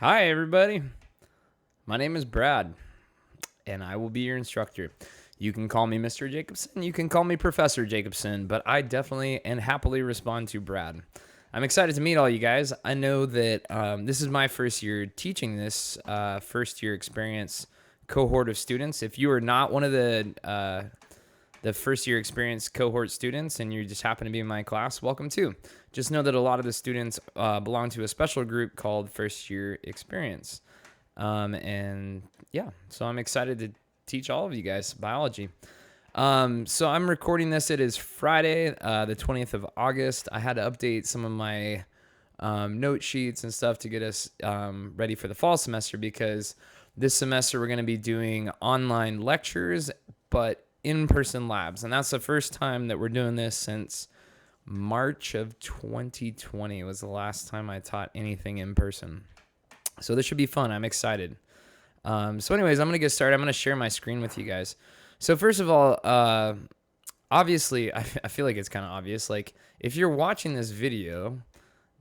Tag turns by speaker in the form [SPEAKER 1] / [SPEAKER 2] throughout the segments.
[SPEAKER 1] Hi, everybody. My name is Brad, and I will be your instructor. You can call me Mr. Jacobson. You can call me Professor Jacobson, but I definitely and happily respond to Brad. I'm excited to meet all you guys. I know that this is my first year teaching this first year experience cohort of students. If you are not one of the first year experience cohort students and you just happen to be in my class, welcome too. Just know that a lot of the students belong to a special group called first year experience. And yeah, so I'm excited to teach all of you guys biology. So I'm recording this. It is Friday, the 20th of August. I had to update some of my note sheets and stuff to get us ready for the fall semester because this semester we're going to be doing online lectures, but in-person labs. And that's the first time that we're doing this since March of 2020 was the last time I taught anything in person. So this should be fun. I'm excited. So anyways, I'm going to get started. I'm going to share my screen with you guys. So first of all, obviously, I feel like it's kind of obvious. Like if you're watching this video,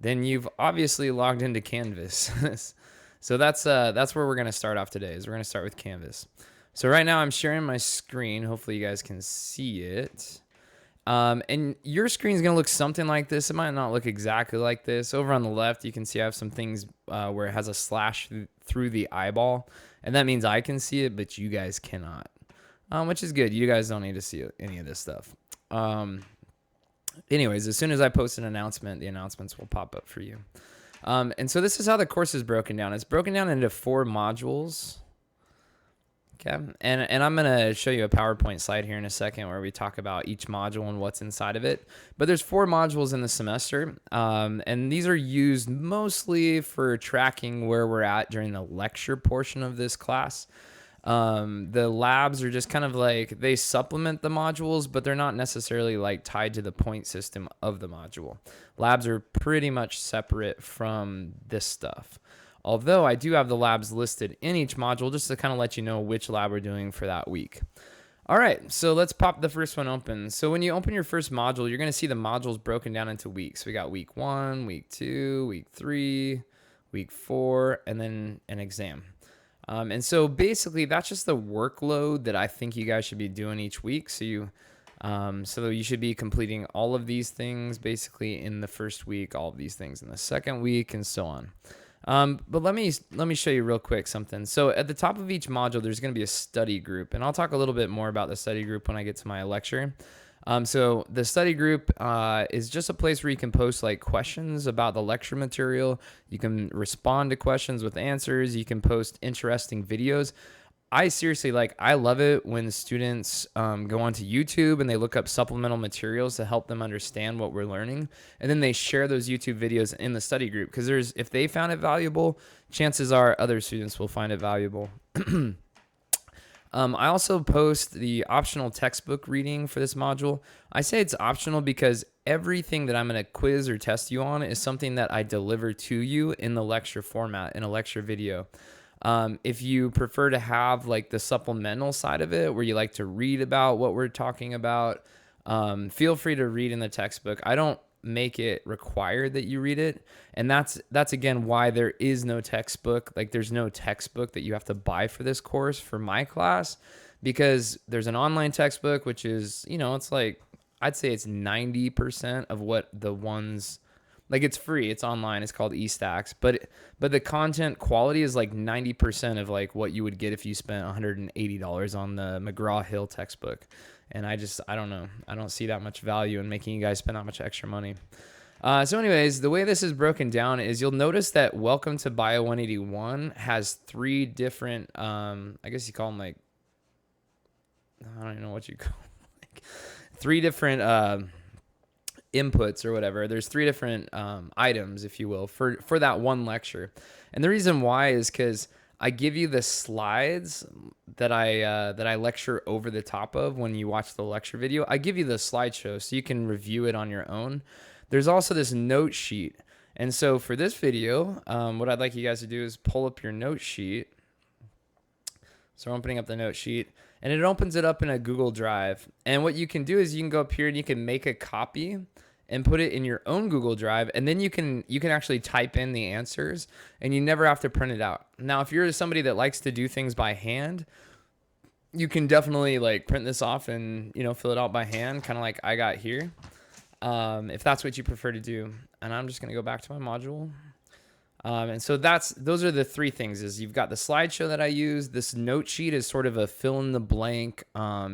[SPEAKER 1] then you've obviously logged into Canvas. So that's where we're going to start off today. Is we're going to start with Canvas. So right now I'm sharing my screen. Hopefully you guys can see it. And your screen is going to look something like this. It might not look exactly like this. Over on the left, you can see I have some things where it has a slash through the eyeball. And that means I can see it, but you guys cannot, which is good. You guys don't need to see any of this stuff. Anyways, as soon as I post an announcement, the announcements will pop up for you. And so this is how the course is broken down. It's broken down into 4 modules. Okay, and I'm going to show you a PowerPoint slide here in a second where we talk about each module and what's inside of it. But there's 4 modules in the semester, and these are used mostly for tracking where we're at during the lecture portion of this class. The labs are just kind of like, they supplement the modules, but they're not necessarily like tied to the point system of the module. Labs are pretty much separate from this stuff. Although I do have the labs listed in each module just to kind of let you know which lab we're doing for that week. All right, so let's pop the first one open. So when you open your first module, you're going to see the modules broken down into weeks. We got week 1, week 2, week 3, week 4, and then an exam. And so basically that's just the workload that I think you guys should be doing each week. So you should be completing all of these things basically in the first week, all of these things in the second week, and so on. But let me show you real quick something. So at the top of each module, there's going to be a study group, and I'll talk a little bit more about the study group when I get to my lecture. So the study group is just a place where you can post like questions about the lecture material. You can respond to questions with answers. You can post interesting videos. I seriously I love it when students go onto YouTube and they look up supplemental materials to help them understand what we're learning. And then they share those YouTube videos in the study group because if they found it valuable, chances are other students will find it valuable. I also post the optional textbook reading for this module. I say it's optional because everything that I'm going to quiz or test you on is something that I deliver to you in the lecture format, in a lecture video. If you prefer to have like the supplemental side of it where you like to read about what we're talking about, feel free to read in the textbook. I don't make it required that you read it. And that's again why there is no textbook. Like there's no textbook that you have to buy for this course for my class, because there's an online textbook, which is, it's like, I'd say it's 90% of what the ones, like it's free, it's online, it's called eStacks, but the content quality is like 90% of like what you would get if you spent $180 on the McGraw-Hill textbook. And I don't know. I don't see that much value in making you guys spend that much extra money. So anyways, the way this is broken down is you'll notice that Welcome to BIO181 has 3 different, I guess you call them like, I don't even know what you call them, like 3 different inputs or whatever. There's 3 different items, if you will, for that one lecture. And the reason why is because I give you the slides that I lecture over the top of when you watch the lecture video. I give you the slideshow so you can review it on your own. There's also this note sheet. And so for this video, what I'd like you guys to do is pull up your note sheet. So we're opening up the note sheet, and it opens it up in a Google Drive. And what you can do is you can go up here and you can make a copy and put it in your own Google Drive, and then you can actually type in the answers, and you never have to print it out. Now, if you're somebody that likes to do things by hand, you can definitely like print this off and fill it out by hand, kind of like I got here, if that's what you prefer to do. And I'm just gonna go back to my module. And so those are the three things. Is you've got the slideshow that I use. This note sheet is sort of a fill in the blank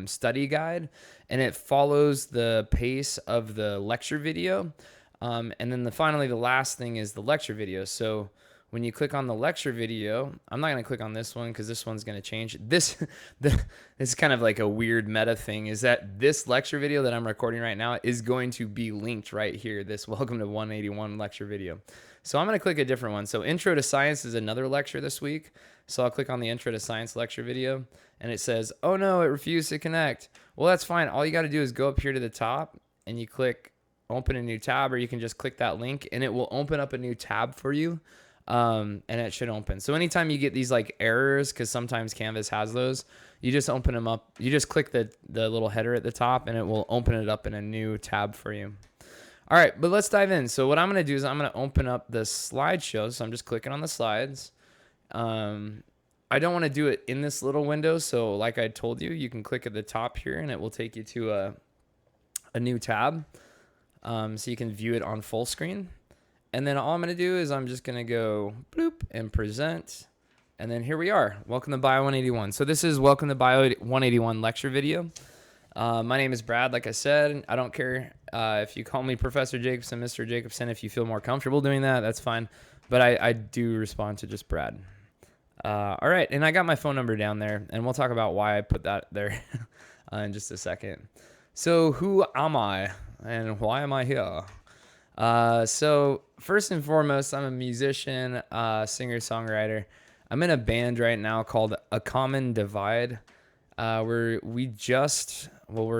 [SPEAKER 1] study guide, and it follows the pace of the lecture video. And then finally, the last thing is the lecture video. So when you click on the lecture video, I'm not going to click on this one because this one's going to change. This is kind of like a weird meta thing, is that this lecture video that I'm recording right now is going to be linked right here, this Welcome to 181 lecture video. So I'm going to click a different one. So Intro to Science is another lecture this week. So I'll click on the Intro to Science lecture video, and it says, oh no, it refused to connect. Well, that's fine. All you got to do is go up here to the top and you click open a new tab, or you can just click that link and it will open up a new tab for you. And it should open. So anytime you get these like errors, because sometimes Canvas has those, you just open them up. You just click the little header at the top and it will open it up in a new tab for you. All right, but let's dive in. So what I'm going to do is I'm going to open up the slideshow. So I'm just clicking on the slides. I don't want to do it in this little window. So like I told you, you can click at the top here and it will take you to a new tab. So you can view it on full screen. And then all I'm going to do is I'm just going to go bloop and present. And then here we are. Welcome to BIO181. So this is Welcome to BIO181 lecture video. My name is Brad, like I said. I don't care if you call me Professor Jacobson, Mr. Jacobson. If you feel more comfortable doing that, that's fine. But I do respond to just Brad. All right, and I got my phone number down there, and we'll talk about why I put that there in just a second. So who am I, and why am I here? So first and foremost, I'm a musician, singer-songwriter. I'm in a band right now called A Common Divide. We're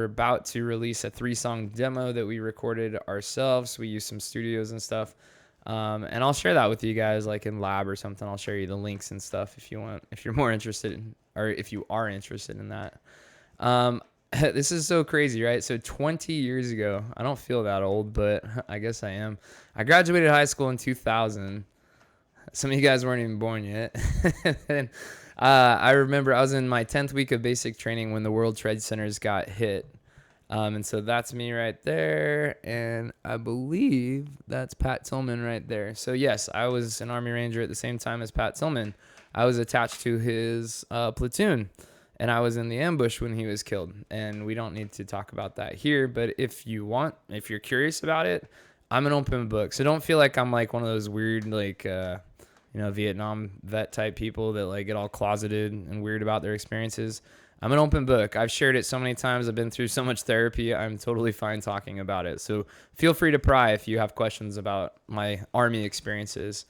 [SPEAKER 1] about to release a 3-song demo that we recorded ourselves. We used some studios and stuff. And I'll share that with you guys, like in lab or something. I'll share you the links and stuff if you want, if you're more interested in, or if you are interested in that. This is so crazy, right? So 20 years ago, I don't feel that old, but I guess I am. I graduated high school in 2000. Some of you guys weren't even born yet. And, I remember I was in my 10th week of basic training when the World Trade Centers got hit. And so that's me right there. And I believe that's Pat Tillman right there. So yes, I was an Army Ranger at the same time as Pat Tillman. I was attached to his platoon, and I was in the ambush when he was killed. And we don't need to talk about that here, but if you want, if you're curious about it, I'm an open book. So don't feel like I'm like one of those weird, like, Vietnam vet type people that like get all closeted and weird about their experiences. I'm an open book. I've shared it so many times. I've been through so much therapy. I'm totally fine talking about it. So feel free to pry if you have questions about my Army experiences.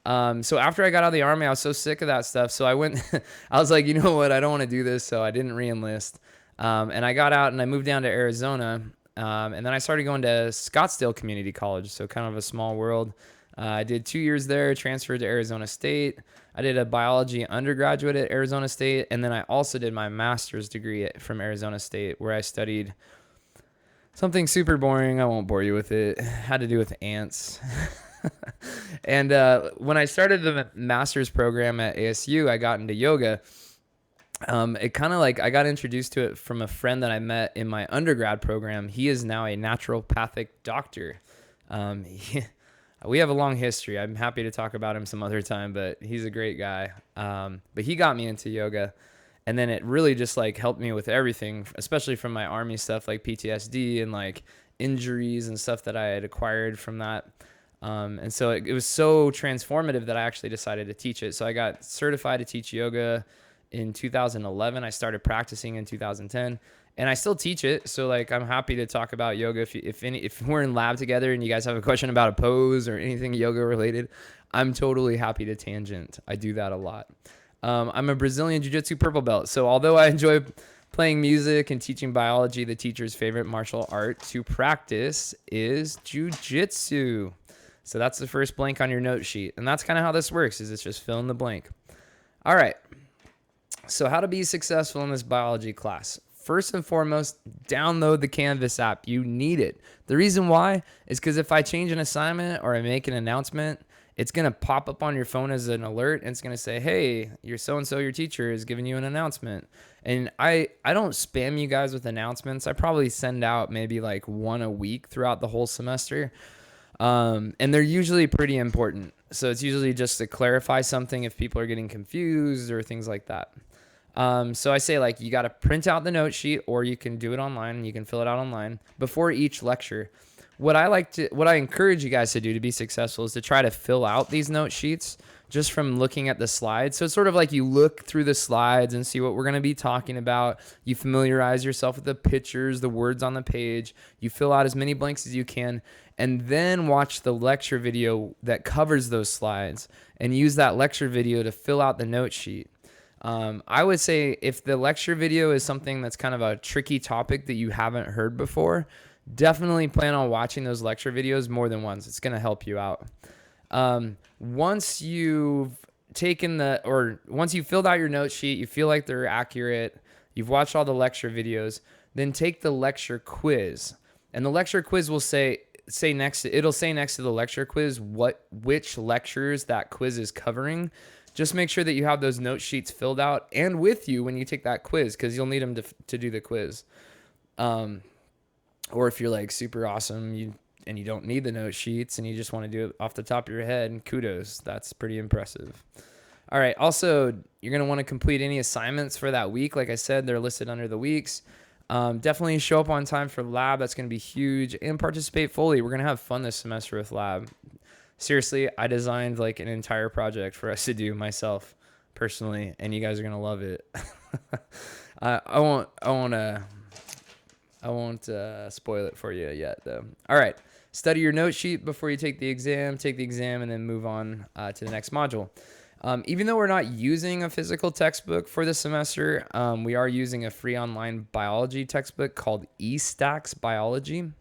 [SPEAKER 1] So after I got out of the Army, I was so sick of that stuff. So I went, I was like, you know what? I don't want to do this. So I didn't re-enlist. And I got out and I moved down to Arizona. And then I started going to Scottsdale Community College. So kind of a small world. I did 2 years there, transferred to Arizona State. I did a biology undergraduate at Arizona State, and then I also did my master's degree from Arizona State, where I studied something super boring. I won't bore you with it. It had to do with ants. And when I started the master's program at ASU, I got into yoga. It kind of like I got introduced to it from a friend that I met in my undergrad program. He is now a naturopathic doctor. We have a long history. I'm happy to talk about him some other time, but he's a great guy. But he got me into yoga, and then it really just like helped me with everything, especially from my Army stuff like PTSD and like injuries and stuff that I had acquired from that. And so it was so transformative that I actually decided to teach it. So I got certified to teach yoga in 2011. I started practicing in 2010. And I still teach it, so like I'm happy to talk about yoga. If we're in lab together and you guys have a question about a pose or anything yoga related, I'm totally happy to tangent. I do that a lot. I'm a Brazilian Jiu-Jitsu purple belt, so although I enjoy playing music and teaching biology, the teacher's favorite martial art to practice is Jiu-Jitsu. So that's the first blank on your note sheet, and that's kind of how this works. Is it's just fill in the blank. All right. So how to be successful in this biology class. first and foremost, download the Canvas app. You need it. The reason why is because if I change an assignment or I make an announcement, it's going to pop up on your phone as an alert, and it's going to say, hey, your so-and-so, your teacher is giving you an announcement. And I don't spam you guys with announcements. I probably send out maybe like one a week throughout the whole semester. And they're usually pretty important. So it's usually just to clarify something if people are getting confused or things like that. So I say, like, you got to print out the note sheet, or you can do it online and you can fill it out online before each lecture. What I encourage you guys to do to be successful is to try to fill out these note sheets just from looking at the slides. So it's sort of like you look through the slides and see what we're going to be talking about. You familiarize yourself with the pictures, the words on the page. You fill out as many blanks as you can, and then watch the lecture video that covers those slides and use that lecture video to fill out the note sheet. I would say if the lecture video is something that's kind of a tricky topic that you haven't heard before, definitely plan on watching those lecture videos more than once. It's going to help you out. Once you've once you've filled out your note sheet, you feel like they're accurate, you've watched all the lecture videos, then take the lecture quiz. And the lecture quiz will say next to the lecture quiz which lectures that quiz is covering. Just make sure that you have those note sheets filled out and with you when you take that quiz, because you'll need them to do the quiz. Or if you're like super awesome and you don't need the note sheets and you just want to do it off the top of your head, and kudos, that's pretty impressive. All right. Also, you're going to want to complete any assignments for that week. Like I said, they're listed under the weeks. Definitely show up on time for lab. That's going to be huge. And participate fully. We're going to have fun this semester with lab. Seriously, I designed like an entire project for us to do myself personally, and you guys are going to love it. I won't spoil it for you yet, though. All right. Study your note sheet before you take the exam, and then move on to the next module. Even though we're not using a physical textbook for this semester, we are using a free online biology textbook called eStax Biology.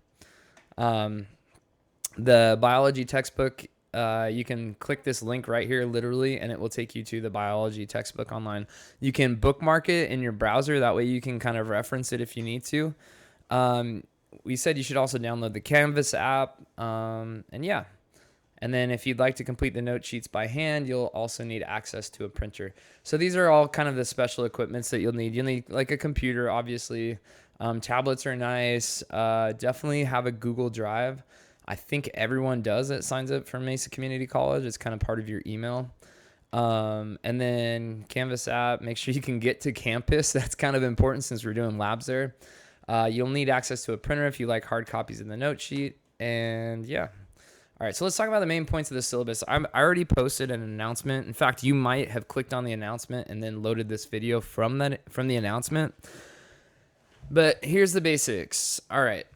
[SPEAKER 1] The biology textbook, you can click this link right here, literally, and it will take you to the biology textbook online. You can bookmark it in your browser. That way you can kind of reference it if you need to. We said you should also download the Canvas app. And yeah. And then if you'd like to complete the note sheets by hand, you'll also need access to a printer. So these are all kind of the special equipments that you'll need. You'll need like a computer, obviously. Tablets are nice. Definitely have a Google Drive. I think everyone does that signs up for Mesa Community College. It's kind of part of your email. And then Canvas app, make sure you can get to campus. That's kind of important since we're doing labs there. You'll need access to a printer if you like hard copies of the note sheet. And yeah. All right, so let's talk about the main points of the syllabus. I already posted an announcement. In fact, you might have clicked on the announcement and then loaded this video from the announcement. But here's the basics. All right.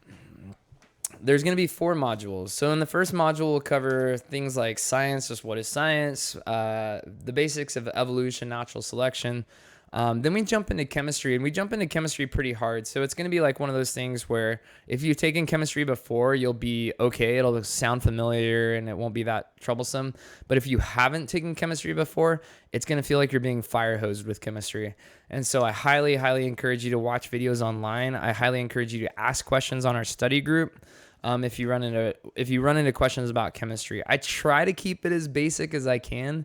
[SPEAKER 1] There's going to be 4 modules. So in the first module, we'll cover things like science, just what is science, the basics of evolution, natural selection. Then we jump into chemistry, and we jump into chemistry pretty hard. So it's going to be like one of those things where if you've taken chemistry before, you'll be okay. It'll sound familiar and it won't be that troublesome. But if you haven't taken chemistry before, it's going to feel like you're being fire hosed with chemistry. And so I highly, highly encourage you to watch videos online. I highly encourage you to ask questions on our study group. If you run into questions about chemistry, I try to keep it as basic as I can,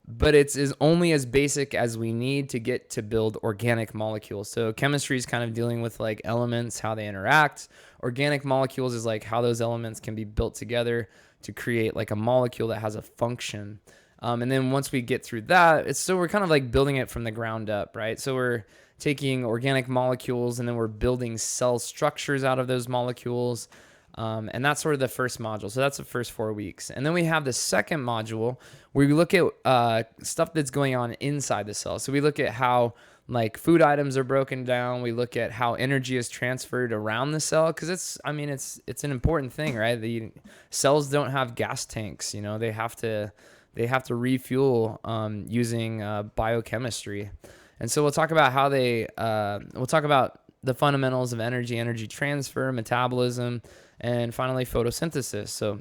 [SPEAKER 1] but it's only as basic as we need to get to build organic molecules. So chemistry is kind of dealing with like elements, how they interact. Organic molecules is like how those elements can be built together to create like a molecule that has a function. And then once we get through that, we're kind of like building it from the ground up, right? So we're taking organic molecules and then we're building cell structures out of those molecules. And that's sort of the first module. So that's the first 4 weeks. And then we have the second module where we look at stuff that's going on inside the cell. So we look at how like food items are broken down. We look at how energy is transferred around the cell, because it's an important thing, right? The cells don't have gas tanks. You know, they have to refuel using biochemistry. And so we'll talk about how we'll talk about the fundamentals of energy transfer, metabolism, and finally photosynthesis. So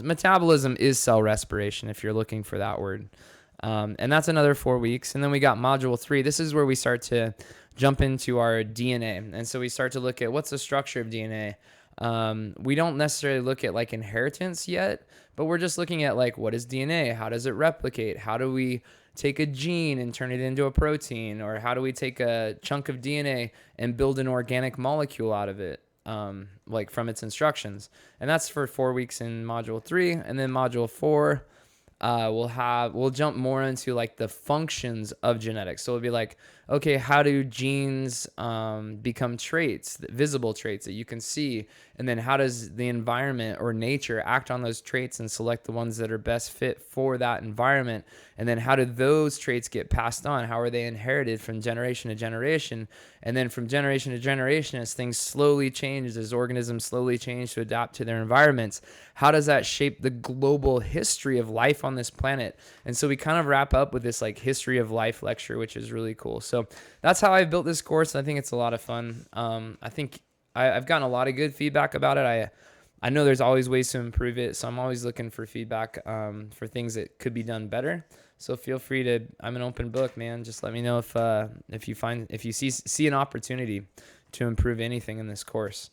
[SPEAKER 1] metabolism is cell respiration if you're looking for that word. And that's another 4 weeks. And then we got module 3. This is where we start to jump into our DNA. And so we start to look at what's the structure of DNA. We don't necessarily look at like inheritance yet, but we're just looking at like, what is DNA? How does it replicate? How do we take a gene and turn it into a protein? Or how do we take a chunk of DNA and build an organic molecule out of it? Like from its instructions. And that's for 4 weeks in module 3. And then module 4, we'll jump more into like the functions of genetics. So it'll be like, okay, how do genes become traits, visible traits that you can see? And then how does the environment or nature act on those traits and select the ones that are best fit for that environment? And then how do those traits get passed on? How are they inherited from generation to generation? And then from generation to generation, as things slowly change, as organisms slowly change to adapt to their environments, how does that shape the global history of life on this planet? And so we kind of wrap up with this like history of life lecture, which is really cool. So that's how I built this course. I think it's a lot of fun. I think I've gotten a lot of good feedback about it. I know there's always ways to improve it, so I'm always looking for feedback for things that could be done better. So feel free to. I'm an open book, man. Just let me know if you see an opportunity to improve anything in this course.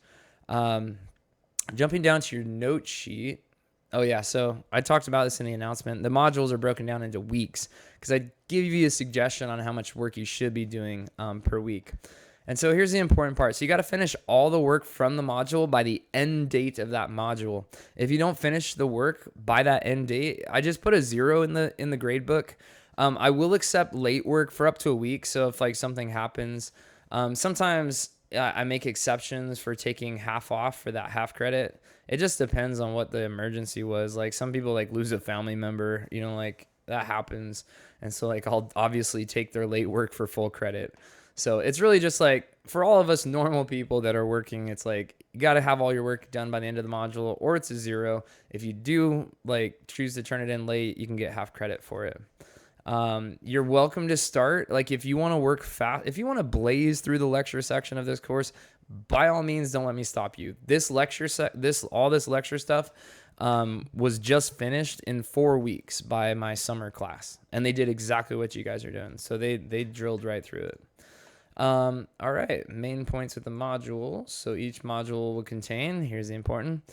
[SPEAKER 1] Jumping down to your note sheet. Oh yeah, so I talked about this in the announcement. The modules are broken down into weeks because I give you a suggestion on how much work you should be doing per week. And so here's the important part. So you got to finish all the work from the module by the end date of that module. If you don't finish the work by that end date, I just put a 0 in the grade book. I will accept late work for up to a week. So if like something happens, sometimes I make exceptions for taking half off for that half credit. It just depends on what the emergency was. Like some people like lose a family member, like that happens. And so like I'll obviously take their late work for full credit. So it's really just like for all of us normal people that are working, it's like you got to have all your work done by the end of the module or it's a 0. If you do like choose to turn it in late, you can get half credit for it. You're welcome to start. Like if you want to work fast, if you want to blaze through the lecture section of this course, by all means, don't let me stop you. This lecture all this lecture stuff was just finished in 4 weeks by my summer class, and they did exactly what you guys are doing. So they drilled right through it. All right, main points with the module. So each module will contain, here's the important,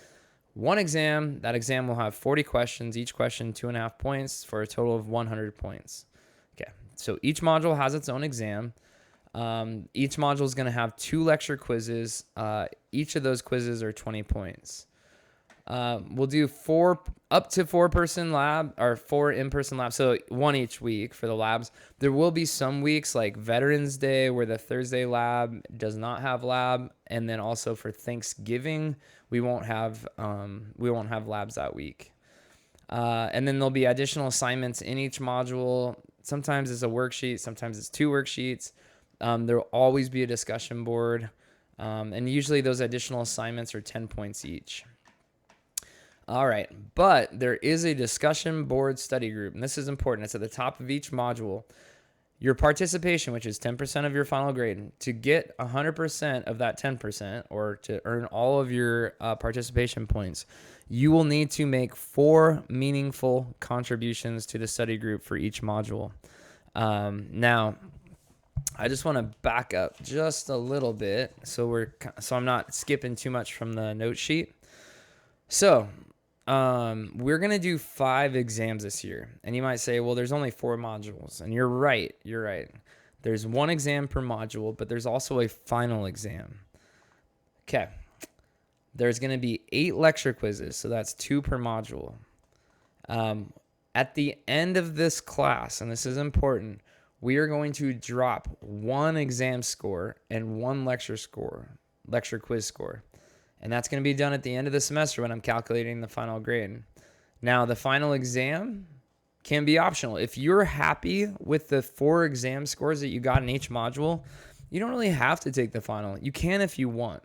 [SPEAKER 1] 1 exam. That exam will have 40 questions, each question 2.5 points for a total of 100 points. Okay, so each module has its own exam. Each module is going to have 2 lecture quizzes. Each of those quizzes are 20 points. We'll do up to 4-person lab or 4 in-person labs. So 1 each week for the labs. There will be some weeks like Veterans Day where the Thursday lab does not have lab. And then also for Thanksgiving, we won't have labs that week. And then there'll be additional assignments in each module. Sometimes it's a worksheet. Sometimes it's 2 worksheets. There will always be a discussion board. And usually those additional assignments are 10 points each. All right, but there is a discussion board study group, and this is important. It's at the top of each module. Your participation, which is 10% of your final grade, to get 100% of that 10%, or to earn all of your participation points, you will need to make 4 meaningful contributions to the study group for each module. Now, I just want to back up just a little bit so I'm not skipping too much from the note sheet. So we're going to do 5 exams this year. And you might say, well, there's only 4 modules. And you're right. There's 1 exam per module, but there's also a final exam. Okay. There's going to be 8 lecture quizzes. So that's 2 per module. At the end of this class, and this is important, we are going to drop 1 exam score and 1 lecture quiz score. And that's going to be done at the end of the semester when I'm calculating the final grade. Now, the final exam can be optional. If you're happy with the 4 exam scores that you got in each module, you don't really have to take the final. You can if you want.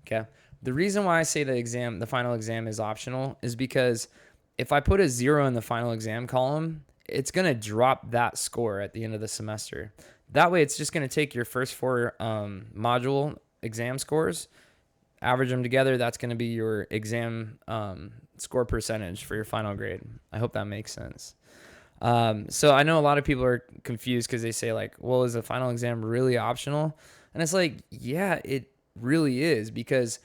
[SPEAKER 1] Okay. The reason why I say the final exam is optional is because if I put a 0 in the final exam column, it's going to drop that score at the end of the semester. That way, it's just going to take your first 4 module exam scores, average them together. That's going to be your exam score percentage for your final grade. I hope that makes sense. So I know a lot of people are confused because they say like, well, is the final exam really optional? And it's like, yeah, it really is, because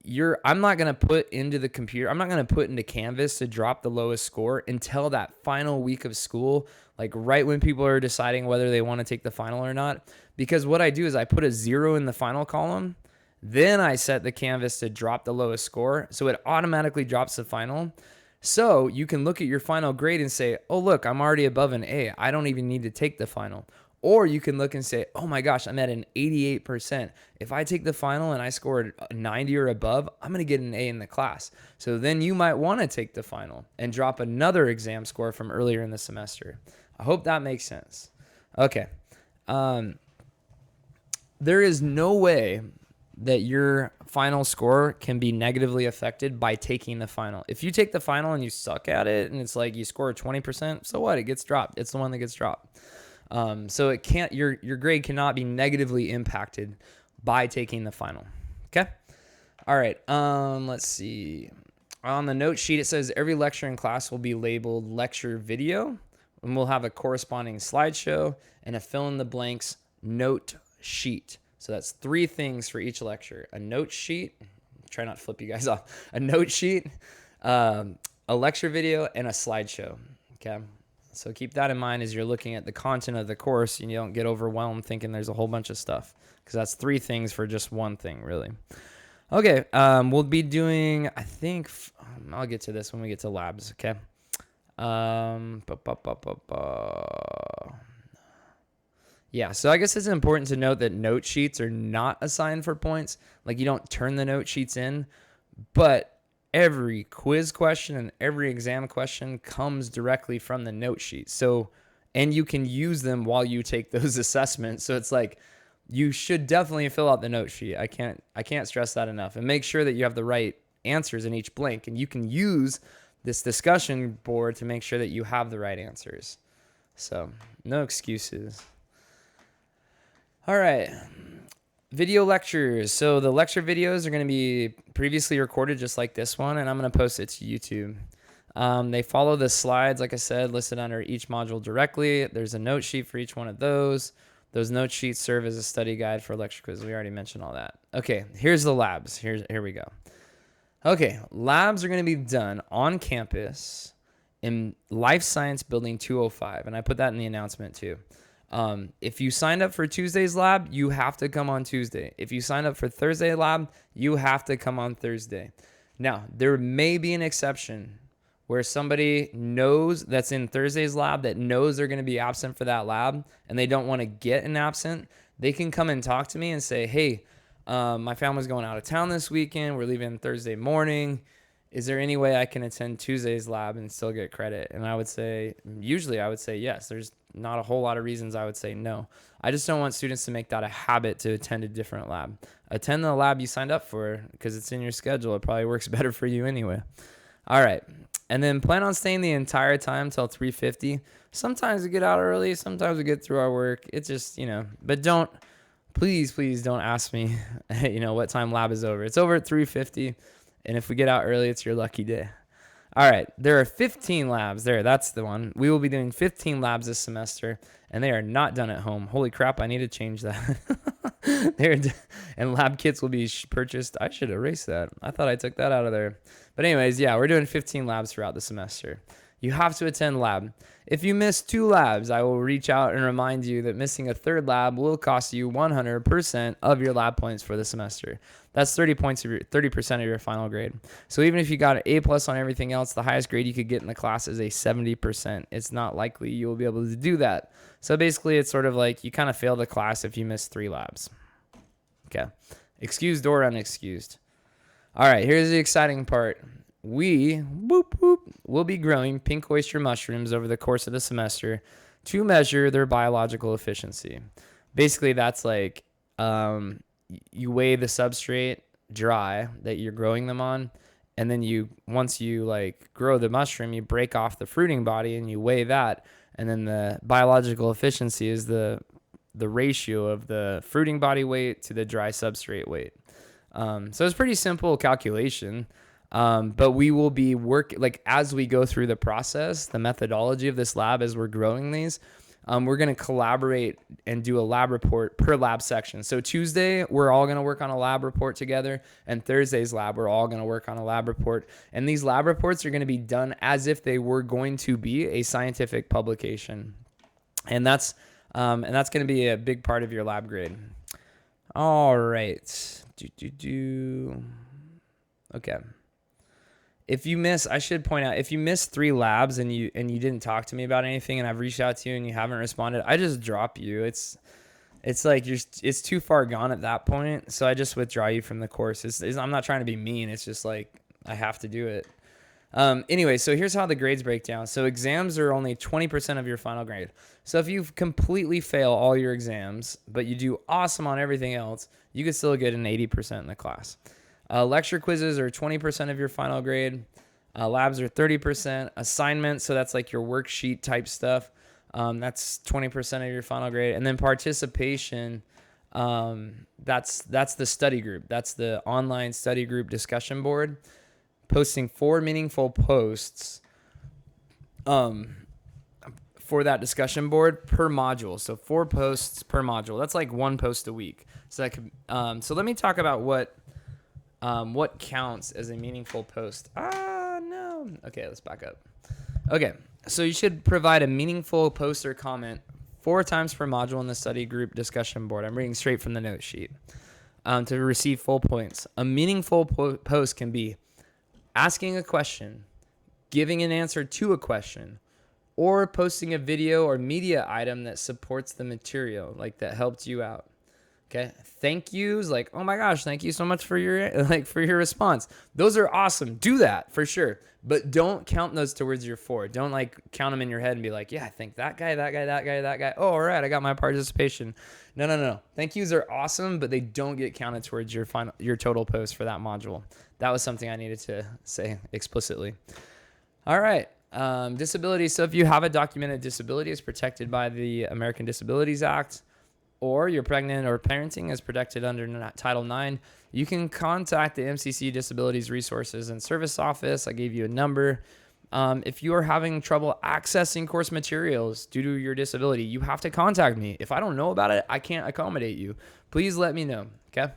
[SPEAKER 1] I'm not going to put into the computer, I'm not going to put into Canvas to drop the lowest score until that final week of school, like right when people are deciding whether they want to take the final or not. Because what I do is I put a 0 in the final column, then I set the Canvas to drop the lowest score, so it automatically drops the final. So you can look at your final grade and say, oh, look, I'm already above an A. I don't even need to take the final. Or you can look and say, oh my gosh, I'm at an 88%. If I take the final and I scored 90 or above, I'm going to get an A in the class. So then you might want to take the final and drop another exam score from earlier in the semester. I hope that makes sense. Okay. There is no way that your final score can be negatively affected by taking the final. If you take the final and you suck at it and it's like you score 20%, so what? It gets dropped. It's the one that gets dropped. So it can't, your grade cannot be negatively impacted by taking the final. Okay. All right. Let's see. On the note sheet, it says every lecture in class will be labeled lecture video, and we'll have a corresponding slideshow and a fill in the blanks note sheet. So that's 3 things for each lecture: a note sheet, try not to flip you guys off, a note sheet, a lecture video, and a slideshow. Okay. So keep that in mind as you're looking at the content of the course, and you don't get overwhelmed thinking there's a whole bunch of stuff, because that's 3 things for just one thing, really. Okay. We'll be doing, I think, I'll get to this when we get to labs. Okay. Yeah, so I guess it's important to note that note sheets are not assigned for points. Like, you don't turn the note sheets in, but every quiz question and every exam question comes directly from the note sheet. So, and you can use them while you take those assessments. So it's like, you should definitely fill out the note sheet. I can't stress that enough. And make sure that you have the right answers in each blank. And you can use this discussion board to make sure that you have the right answers. So, no excuses. All right, video lectures. So the lecture videos are going to be previously recorded just like this one, and I'm going to post it to YouTube. They follow the slides, like I said, listed under each module directly. There's a note sheet for each one of those. Those note sheets serve as a study guide for lecture quiz. We already mentioned all that. Okay, here's the labs. Here we go. Okay, labs are going to be done on campus in Life Science Building 205, and I put that in the announcement too. If you signed up for Tuesday's lab, you have to come on Tuesday. If you signed up for Thursday lab, you have to come on Thursday. Now, there may be an exception where somebody knows that's in Thursday's lab that knows they're going to be absent for that lab and they don't want to get an absent. They can come and talk to me and say, hey, my family's going out of town this weekend. We're leaving Thursday morning. Is there any way I can attend Tuesday's lab and still get credit? And I would say, usually I would say yes. There's not a whole lot of reasons I would say no. I just don't want students to make that a habit to attend a different lab. Attend the lab you signed up for because it's in your schedule. It probably works better for you anyway. All right. And then plan on staying the entire time till 3:50. Sometimes we get out early. Sometimes we get through our work. It's just, but please don't ask me, what time lab is over. It's over at 3:50. And if we get out early, it's your lucky day. All right, there are 15 labs there. That's the one. We will be doing 15 labs this semester, and they are not done at home. Holy crap, I need to change that. And lab kits will be purchased. I should erase that. I thought I took that out of there. But anyways, yeah, we're doing 15 labs throughout the semester. You have to attend lab. If you miss 2 labs, I will reach out and remind you that missing a 3rd lab will cost you 100% of your lab points for the semester. That's 30% of your final grade. So even if you got an A+ on everything else, the highest grade you could get in the class is a 70%. It's not likely you will be able to do that. So basically, it's sort of like you kind of fail the class if you miss 3 labs. Okay. Excused or unexcused. All right, here's the exciting part. We will be growing pink oyster mushrooms over the course of the semester to measure their biological efficiency. Basically, that's like you weigh the substrate dry that you're growing them on, and then once you like grow the mushroom, you break off the fruiting body and you weigh that, and then the biological efficiency is the ratio of the fruiting body weight to the dry substrate weight. So it's pretty simple calculation. But we will be as we go through the process, the methodology of this lab as we're growing these, we're going to collaborate and do a lab report per lab section. So Tuesday, we're all going to work on a lab report together. And Thursday's lab, we're all going to work on a lab report. And these lab reports are going to be done as if they were going to be a scientific publication. And that's going to be a big part of your lab grade. All right. Okay. I should point out, if you miss 3 labs and you didn't talk to me about anything and I've reached out to you and you haven't responded, I just drop you. It's like it's too far gone at that point. So I just withdraw you from the course. I'm not trying to be mean. It's just like, I have to do it. Anyway, so here's how the grades break down. So exams are only 20% of your final grade. So if you completely fail all your exams, but you do awesome on everything else, you could still get an 80% in the class. Lecture quizzes are 20% of your final grade. Labs are 30%. Assignments, so that's like your worksheet type stuff. That's 20% of your final grade. And then participation, that's the study group. That's the online study group discussion board. Posting 4 meaningful posts for that discussion board per module. So 4 posts per module. That's like 1 post a week. So so let me talk about what counts as a meaningful post. No. Okay, let's back up. Okay, so you should provide a meaningful post or comment 4 times per module in the study group discussion board. I'm reading straight from the note sheet. To receive full points. A meaningful post can be asking a question, giving an answer to a question, or posting a video or media item that supports the material, like that helped you out. Okay. Thank yous, like, oh my gosh, thank you so much for your response. Those are awesome. Do that for sure. But don't count those towards your 4. Don't count them in your head and be like, yeah, I think that guy. Oh, all right, I got my participation. No. Thank yous are awesome, but they don't get counted towards your total post for that module. That was something I needed to say explicitly. All right. Disability. So if you have a documented disability, it's protected by the American Disabilities Act, or you're pregnant or parenting is protected under Title IX, you can contact the MCC Disabilities Resources and Service Office. I gave you a number. If you are having trouble accessing course materials due to your disability, you have to contact me. If I don't know about it, I can't accommodate you. Please let me know, okay?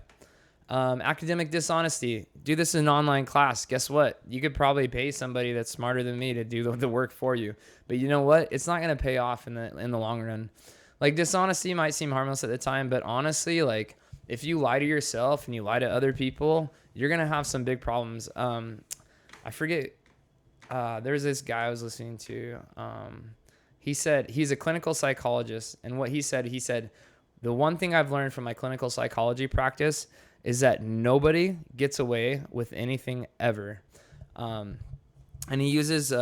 [SPEAKER 1] Academic dishonesty. Do this in an online class. Guess what? You could probably pay somebody that's smarter than me to do the work for you. But you know what? It's not going to pay off in the long run. Like, dishonesty might seem harmless at the time, but honestly, like, if you lie to yourself and you lie to other people, you're going to have some big problems. I forget. There's this guy I was listening to. He said he's a clinical psychologist. And what he said, the one thing I've learned from my clinical psychology practice is that nobody gets away with anything ever. And he uses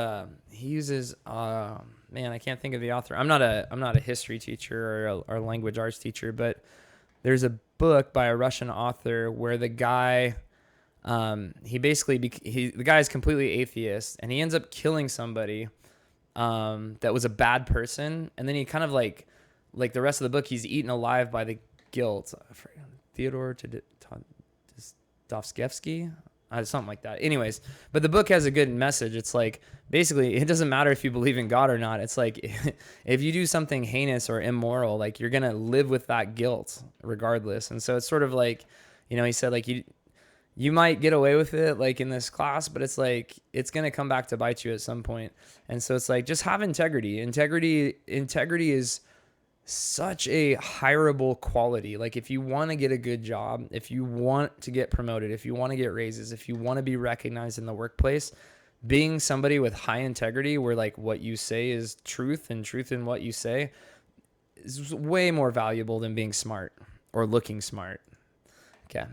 [SPEAKER 1] man, I can't think of the author. I'm not a history teacher or a language arts teacher, but there's a book by a Russian author where the guy, the guy is completely atheist, and he ends up killing somebody that was a bad person, and then he kind of like the rest of the book, he's eaten alive by the guilt. Theodore Dostoevsky. Something like that. Anyways, but the book has a good message. It's like, basically, it doesn't matter if you believe in God or not. It's like, if you do something heinous or immoral, like, you're going to live with that guilt regardless. And so it's sort of like, he said, like, you might get away with it, like, in this class, but it's like, it's going to come back to bite you at some point. And so it's like, just have integrity. Integrity is such a hireable quality. Like, if you want to get a good job, if you want to get promoted, if you want to get raises, if you want to be recognized in the workplace, being somebody with high integrity, where like what you say is truth and truth in what you say, is way more valuable than being smart or looking smart. Okay.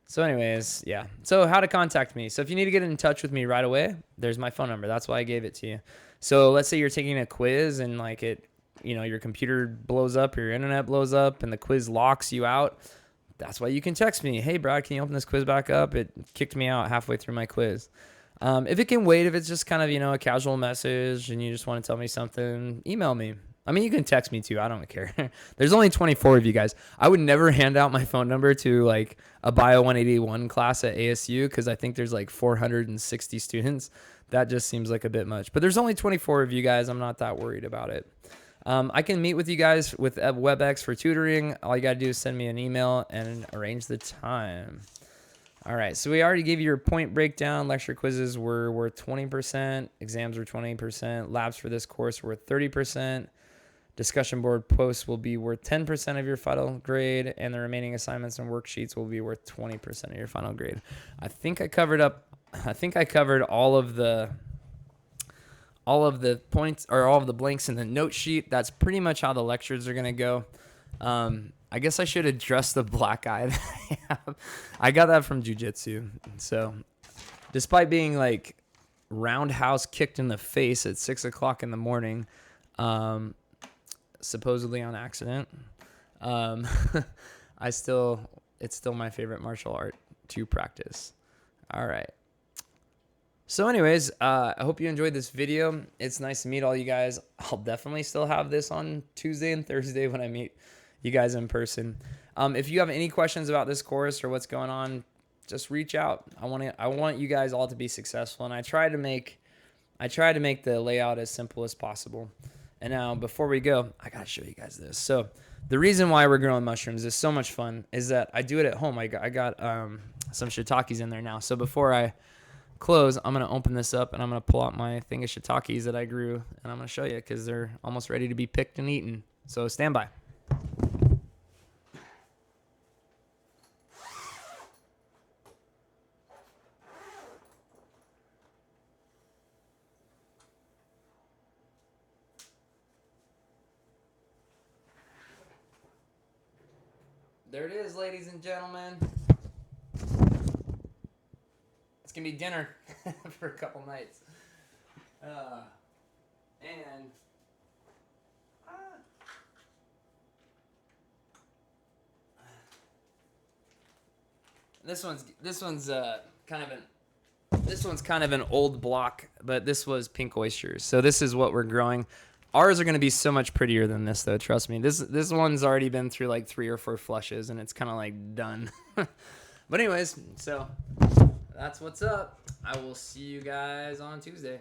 [SPEAKER 1] So anyways, yeah. So how to contact me. So if you need to get in touch with me right away, there's my phone number. That's why I gave it to you. So let's say you're taking a quiz and like your computer blows up, your internet blows up, and the quiz locks you out. That's why you can text me. Hey, Brad, can you open this quiz back up? It kicked me out halfway through my quiz. If it can wait, if it's just kind of, a casual message and you just want to tell me something, email me. I mean, you can text me too. I don't care. There's only 24 of you guys. I would never hand out my phone number to like a BIO181 class at ASU because I think there's like 460 students. That just seems like a bit much. But there's only 24 of you guys. I'm not that worried about it. I can meet with you guys with WebEx for tutoring. All you got to do is send me an email and arrange the time. All right, so we already gave you your point breakdown. Lecture quizzes were worth 20%. Exams were 20%. Labs for this course were 30%. Discussion board posts will be worth 10% of your final grade, and the remaining assignments and worksheets will be worth 20% of your final grade. I think I covered all of the points or all of the blanks in the note sheet. That's pretty much how the lectures are going to go. I guess I should address the black eye that I have. I got that from jiu-jitsu. So despite being like roundhouse kicked in the face at 6 o'clock in the morning, supposedly on accident, it's still my favorite martial art to practice. All right. So anyways, I hope you enjoyed this video. It's nice to meet all you guys. I'll definitely still have this on Tuesday and Thursday when I meet you guys in person. If you have any questions about this course or what's going on, just reach out. I want you guys all to be successful, and I try to make the layout as simple as possible. And now, before we go, I gotta show you guys this. So the reason why we're growing mushrooms is so much fun is that I do it at home. I got some shiitakes in there now. So before I close, I'm gonna open this up and I'm gonna pull out my thing of shiitakes that I grew, and I'm gonna show you because they're almost ready to be picked and eaten. So stand by. There it is, ladies and gentlemen. It's gonna be dinner for a couple nights. This one's kind of an old block, but this was pink oysters. So this is what we're growing. Ours are going to be so much prettier than this, though. Trust me. This one's already been through like 3 or 4 flushes, and it's kind of like done. But anyways, so that's what's up. I will see you guys on Tuesday.